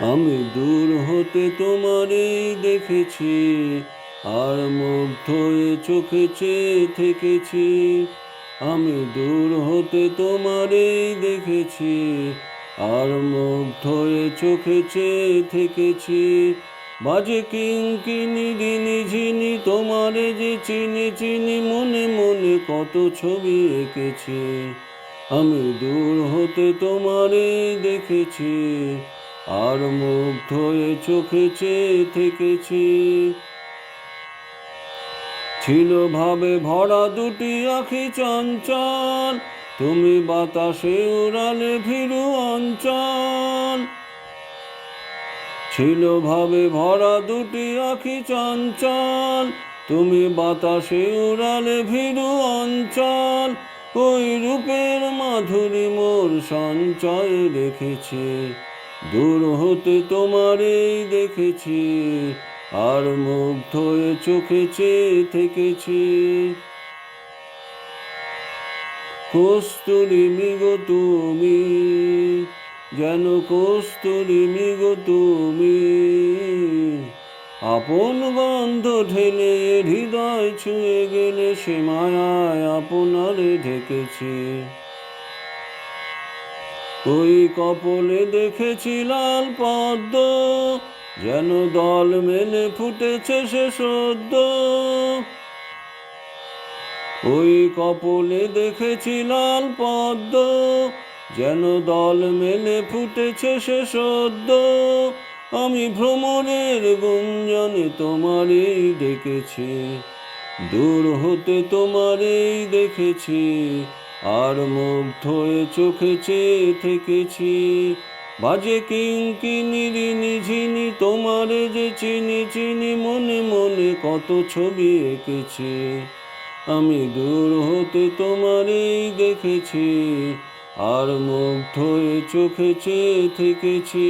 আমি দূর হতে তোমারেই দেখেছি, আর মুগ্ধ হয়ে চোখে চেয়ে থেকেছি। আমি দূর হতে তোমারেই দেখেছি, আর মুগ্ধ হয়ে চোখে চেয়ে থেকেছি। বাজে কিঙ্কিনি রিনি ঝিনি, তোমারে যে চিনি চিনি, মনে মনে কত ছবি এঁকেছি। আমি দূর হতে তোমারেই দেখেছি, আর মুগ্ধ হয়ে চোখে চেয়ে থেকেছি। ছিল ভাবে ভরা দুটি আখি চঞ্চল, তুমি বাতাসে উড়ালে ভীরু অঞ্চল। ছিল ভাবে ভরা দুটি আখি চঞ্চল, তুমি বাতাসে উড়ালে ভীরু অঞ্চল। ওই রূপের মাধুরী মোর সঞ্চয়ে রেখেছি, দূর হতে তোমারেই দেখেছি, আর মুগ্ধ হয়ে চোখে চেয়ে থেকেছি। কস্তুরী মৃগো তুমি, যেন কস্তুরী মৃগো তুমি, আপন গন্ধ ঢেলে হৃদয় ছুঁয়ে গেলে, সে মায়ায় আপনারে ঢেকেছি। ওই কপলে দেখেছি লাল পদ্ম, যেন দল মেলে ফুটেছে সে সদ্য। ওই কপলে দেখেছি লাল পদ্ম, যেন দল মেলে ফুটেছে সে সদ্য। আমি ভ্রমরের গুঞ্জনে তোমারেই ডেকেছি, দূর হতে তোমারেই দেখেছি, আর মুগ্ধ হয়ে চোখে চেয়ে থেকেছি। বাজে কিঙ্কিনি রিনি ঝিনি, তোমারে যে চিনি চিনি, মনে মনে কত ছবি এঁকেছি। আমি দূর হতে তোমারেই দেখেছি, আর মুগ্ধ হয়ে চোখে চেয়ে থেকেছি।